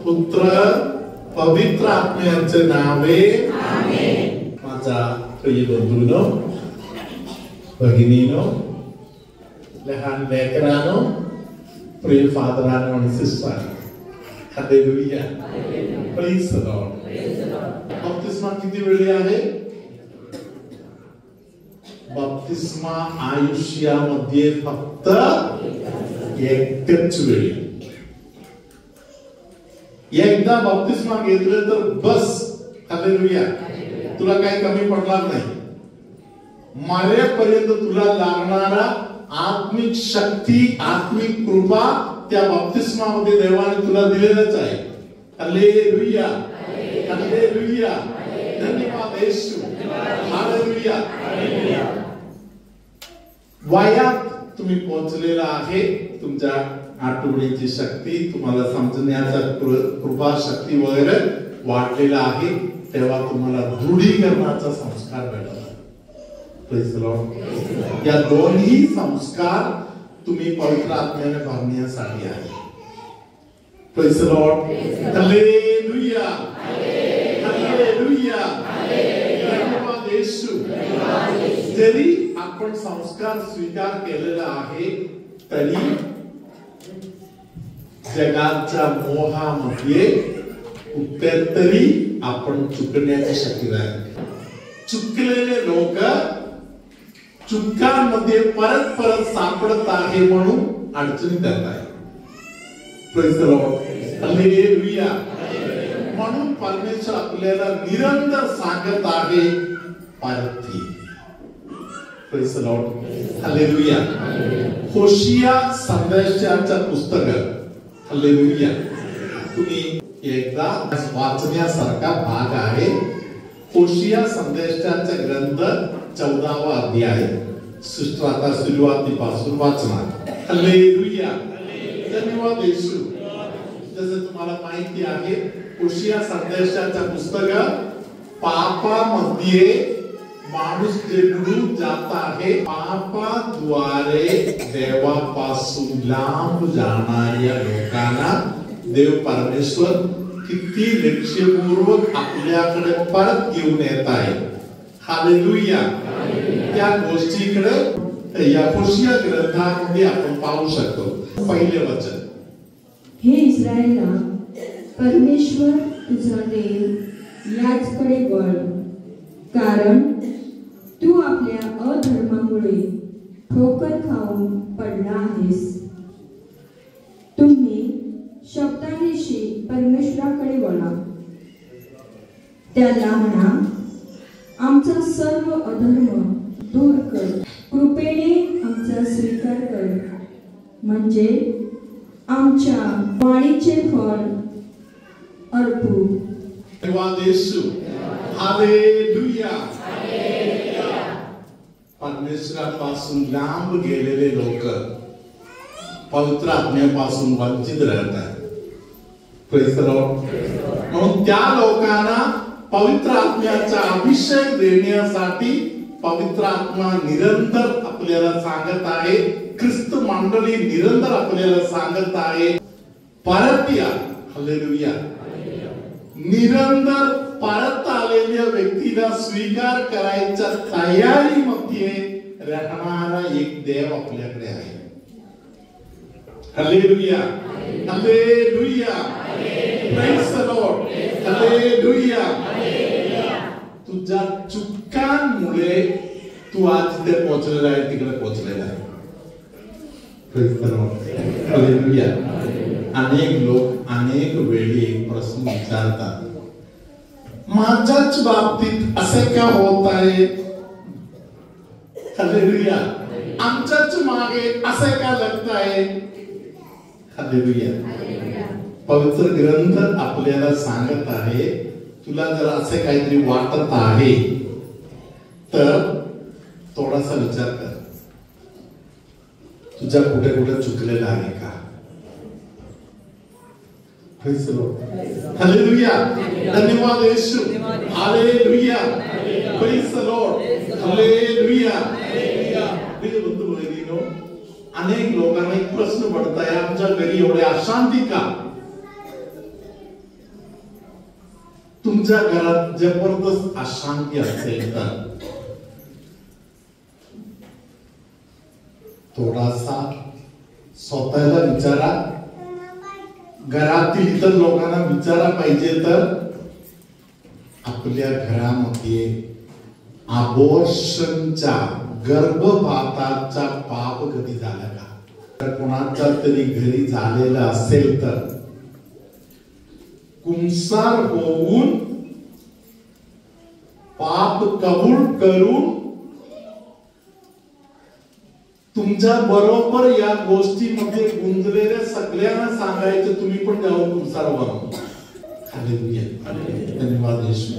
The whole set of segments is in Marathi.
पुत्र पवित्र आत्म्याचे नावे आमेन. माझा प्रिय बंधूंनो, भगिनीनो, लहान लेकरांनो, प्रिय फादरांनो आणि सिस्टरांनो, हालेलुया, प्रेज द लॉर्ड. बप्तिस्मा किती वेळी आहे? बप्तिस्मा आयुष्यामध्ये फक्त एकच वेळी. एकदा बप्तिस्मा घेतलं तर बस, हालेलुया, तुला काही कमी पडणार नाही. मरेपर्यंत तुला लागणारा आत्मिक शक्ती, आत्मिक कृपा त्या बप्तिस्मामध्ये देवाने तुला दिलेलंच आहे. हालेलुया, हालेलुया, धन्यवाद येशू, हालेलुया. वयात तुम्ही पोहोचलेला आहे, तुमच्या आठवणीची शक्ती, तुम्हाला समजण्याचा कृपा शक्ती वगैरे वाढलेला आहे, तेव्हा तुम्हाला दृढीकरणाचा संस्कार भेटला. Praise the Lord. या दोन्ही संस्कार तुम्ही पवित्र आत्म्याने भरण्यासाठी आहे. Praise the Lord. Hallelujah, hallelujah, धन्यवाद येशू. जरी आपण संस्कार स्वीकार केलेला आहे तरी जगाच्या मोहामध्ये कुठेतरी आपण चुकण्याची शक्यता आहे. चुकलेले लोक चुकांमध्ये परत परत सापडत आहे म्हणून अडचणीत येत आहे. Praise the Lord. हालेलुया. म्हणून परमेश्वर आपल्याला निरंतर सांगत आहे परत. Praise the Lord. हालेलुया. होशिया संदेशाचं पुस्तक, हालेलुया, तुम्ही एकदा वाचण्यासारखा भाग आहे. होशिया संदेशाचा ग्रंथ 14वा अध्याय. सिस्टर आता सुरुवातीपासून वाचणार. हालेलुया, धन्यवाद येशू. जसं तुम्हाला माहिती आहे, होशिया संदेशाचं पुस्तक पापामध्ये माणूस जे बुडून जात आहे, पापाद्वारे देवापासून लांब जाणाऱ्या लोकांना देव परमेश्वर किती लक्षपूर्वक आपल्याकडे परत घेऊन येत आहे. हालेलुया. त्या गोष्टीकडे या होशिया ग्रंथामध्ये आपण पाहू शकतो. पहिले वचन. हे इस्रायला, परमेश्वर तुझा देव याचकडे वळ, कारण तू आपल्या अधर्मामुळे ठोकर खाऊन पडला आहेस. तुम्ही शब्दानिशी परमेश्वराकडे वळा, त्याला म्हणा, आमचा सर्व अधर्म दूर कर, कृपेने आमचा स्वीकार कर, म्हणजे आमच्या वाणीचे फळ अर्पू. धन्यवाद येशू. हालेलुया. परमेश्वरापासून लांब गेलेले लोक पवित्र आत्म्यापासून वंचित राहतात. Praise the Lord. म्हणून त्या लोकांना पवित्र आत्म्याचा अभिषेक देण्यासाठी पवित्र आत्मा निरंतर आपल्याला सांगत आहे. ख्रिस्त मंडळी निरंतर आपल्याला सांगत आहे, परत या. हालेलुया. निरंतर परत आलेल्या व्यक्तीला स्वीकार करायच्या तयारीमध्ये राहणारा एक देव आपल्याकडे आहे. Hallelujah, hallelujah, praise the Lord, hallelujah. तुझ्या चुकांमुळे तू आज तिथे पोहोचलेला आहे, तिकडे पोहोचलेला आहे. Praise the Lord, hallelujah. अनेक लोक अनेक वेळी एक प्रश्न विचारतात, माझ्याच बाबतीत असे का होत आहे? हालेलुया. आमच्याच मागे असे का लगत आहे? हालेलुया. पवित्र ग्रंथ आपल्याला सांगत आहे, तुला जर असे काहीतरी वाटत आहे तर थोडासा विचार कर, तुझ्या कुठे कुठे चुकलेला आहे का? Praise the Lord. हालेलुया. धन्यवाद Yeshu. Hallelujah. Praise the Lord. Hallelujah. प्रिय बंधू भगिनींनो, अनेक लोकांना एक प्रश्न पडत आहे, आमच्या घरी एवढे अशांती का? तुमच्या घरात जबरदस्त अशांती असेल तर थोडासा स्वतःला विचारा, घरातील इतर लोकांना विचारा पाहिजे तर आपल्या घरामध्ये अबॉर्शनचा गर्भपाताचा पाप कधी झाला का? तर कोणाच्या तरी घरी झालेला असेल तर कुंसार होऊन पाप कबूल करून तुमच्या बरोबर या गोष्टीमध्ये गुंतलेल्या सगळ्यांना सांगायचं तुम्ही पण जाऊन कुंसार व्हा. धन्यवाद येशू.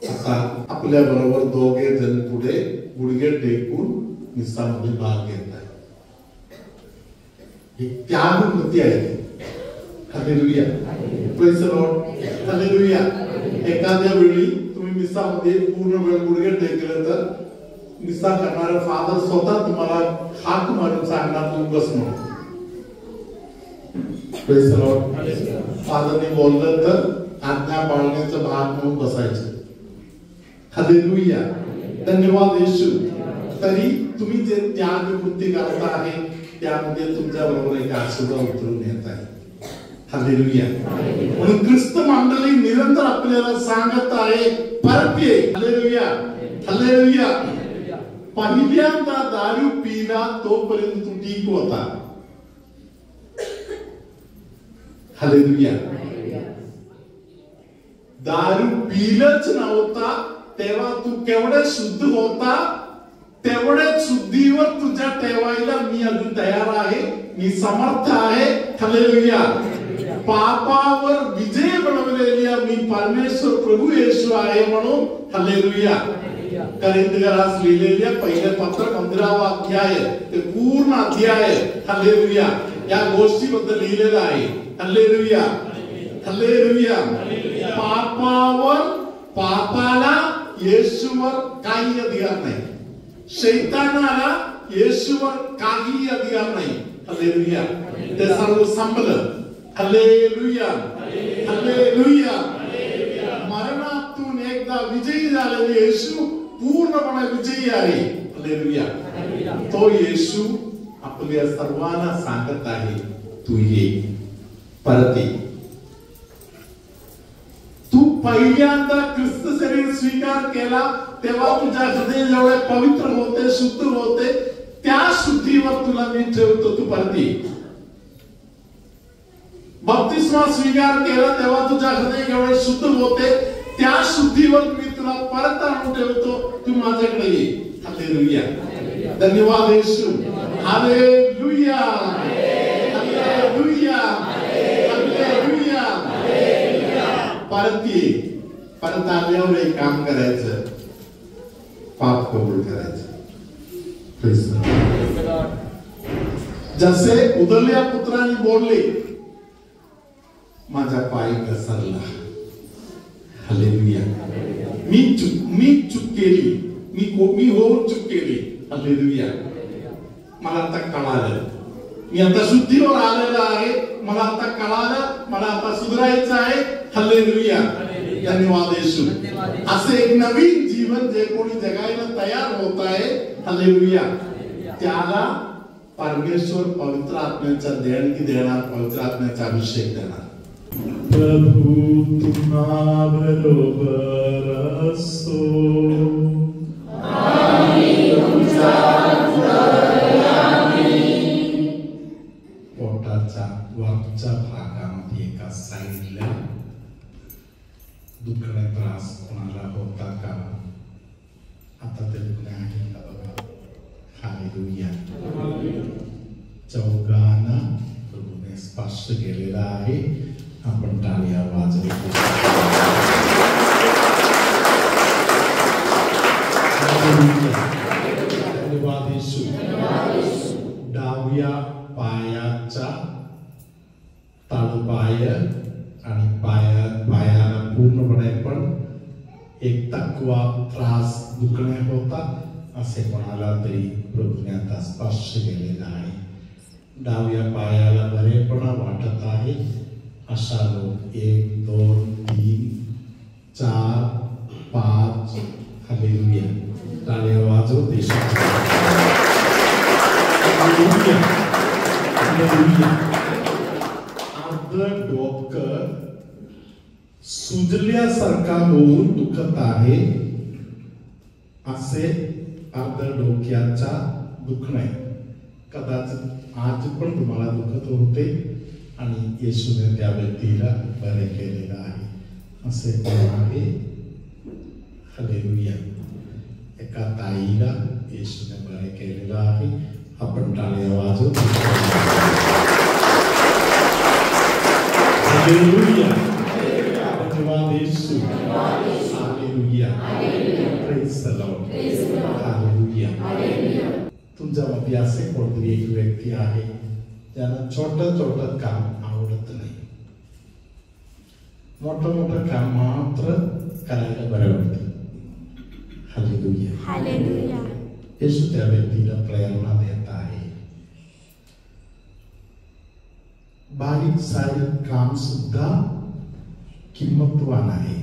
आता आपल्या बरोबर दोघे जण पुढे गुडघे टेकून निस्सामध्ये भाग घेत आहे. ही त्यागवृत्ती आहे. Hallelujah. Praise the Lord. Hallelujah. एखाद्या वेळी तुम्ही मिसामध्ये पूर्ण वेळ गुडघे टेकले तर मिसा करणारा फादर स्वतः तुम्हाला हात मारून सांगणार तू बस म्हणून. Praise the Lord. फादरने बोललं तर आज्ञा पाळण्याचा भाग म्हणून बसायचं. हालेलुया. धन्यवाद येशू. तरी तुम्ही जे त्याग कृती करता आहे त्यामध्ये तुमच्या बरोबर एक आशीर्वाद उतरून येत आहे. हालेलुया. म्हणून ख्रिस्त मंडळी निरंतर आपल्याला सांगत आहे परत ये. हालेलुया. हालेलुया. पहिल्यांदा दारू पिला तोपर्यंत तू ठीक होता. हालेलुया. दारू पिलच नव्हता तेव्हा तू केवढे शुद्ध होता, तेवढ्याच शुद्धीवर तुझ्या ठेवायला मी अजून तयार आहे. मी समर्थ आहे. हालेलुया. पापावर विजय मिळवलेली मी परमेश्वर प्रभू येशू आहे म्हणून. हालेलुया. करिंथीकरास लिहिलेल्या पहिल्या पत्र 15वा अध्याय ते पूर्ण अध्याय हालेलुया या गोष्टीबद्दल लिहिलेलं आहे. हालेलुया. हालेलुया. पापाला येशूवर काही अधिकार नाही. शैतानाला येशूवर काही अधिकार नाही. हालेलुया. ते सर्व संपलं. हालेलुया. हालेलुया. मरणातून एकदा विजयी झालेले येशू पूर्णपणे विजयी आहे. हालेलुया. तो येशू आपल्या सर्वांना सांगत आहे तू ये, परत ये. तू पहिल्यांदा ख्रिस्त शरीर स्वीकार केला तेव्हा तुझ्या हृदय जेवढे पवित्र होते, शुद्ध होते, त्या शुद्धीवर तुला मी ठेवतो. तू परत ये. बप्तिस्मा स्वीकार केला तेव्हा तुझ्या हृदय जेवढे शुद्ध होते त्या शुद्धीवर मी तुला परत आणून ठेवतो. तू माझ्याकडे ये. हालेलुया. धन्यवाद येशू. हालेलुया. हालेलुया. हालेलुया. परत ये. परत आल्यावर एक काम करायचं, पाप कबूल करायचं. जसे उदरल्या पुत्राने बोलले माझा पाय घसरला. हालेलुया. मी चूक केली. मी होऊन चूक केली. हालेलुया. मला आता कळालं. मी आता शुद्धीवर आलेला आहे. मला आता कळालं. मला आता सुधारायचं आहे. हालेलुया. धन्यवाद येशू. असे एक नवीन जीवन जे कोणी जगायला तयार होत आहे, हालेलुया, त्याला परमेश्वर पवित्र आत्म्याचा देणगी देणार, पवित्र आत्म्याचा अभिषेक देणार. प्रभू तुम्हा बरोबर असो. पोटाच्या वरच्या भागामध्ये एका साईडला दुखणे त्रास कोणाला होता का? आता ते दुखणे आहे का बघा. हालेलुया. चौघांना प्रभूने स्पर्श केलेला आहे. आपण टाळ्या वाजवतो. धन्यवाद येशू. डाव्या पायाचा तळपाय आणि पायाला पूर्णपणे पण एक तकवा त्रास दुखणे होता असे कोणाला तरी प्रभूने आता स्पर्श केलेला आहे. डाव्या पायाला बरेपणा वाटत आहे. अशा लोक 1 2 3 4 5 हालेलुया टाळ्या वाजवत देशात हालेलुया हालेलुया अर्ध डोकं सुजल्यासारखा होऊन दुखत आहे असे अर्ध डोक्याचा दुखणे कदाचित आज पण तुम्हाला दुखत होते आणि येशूने त्या व्यक्तीला बरे केलेलं आहे असे आहे हालेलुया एका ताईला येशूने बरे केलेलं आहे आपण टाळ्या वाजवत हालेलुया धन्यवाद Yeshu hallelujah praise the Lord hallelujah तुमच्यामध्ये असे कोणतरी एक व्यक्ती आहे ज्यांना छोटं छोटं काम आवडत नाही मोठं मोठं काम मात्र करायला बरं वाटतं हालेलुया हालेलुया येशू त्या व्यक्तीला प्रेरणा देत आहे बारीक सारीक काम सुद्धा किंमतवान आहे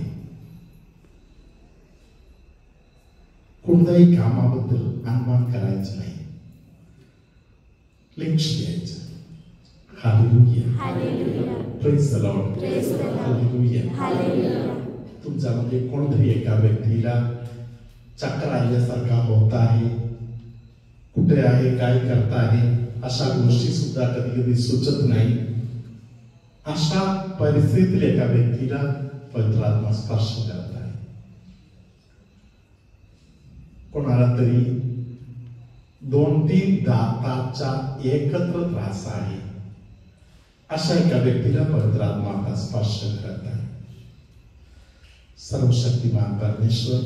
कोणत्याही कामाबद्दल अनुमान करायचं नाही लक्ष द्यायचं hallelujah hallelujah praise the Lord praise the Lord hallelujah hallelujah तुमच्यामध्ये कोणतरी एका व्यक्तीला चक्कर आल्यासारखा होत आहे कुठे आहे काय करत आहे अशा गोष्टी सुद्धा कधी कधी सुचत नाही अशा परिस्थितीत एका व्यक्तीला पवित्र आत्मा स्पर्श करत आहे कोणाला तरी 2-3 दाताचा एकत्र त्रास आहे अशा एका व्यक्तीला पवित्र आत्मा आता स्पर्श करत आहे सर्वशक्तिमान परमेश्वर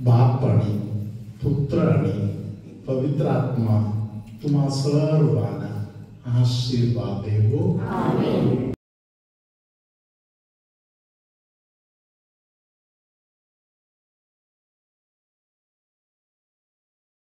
बाप आणि पुत्र आणि पवित्र आत्मा तुम्हा सर्वांना आशीर्वाद देवो आमेन।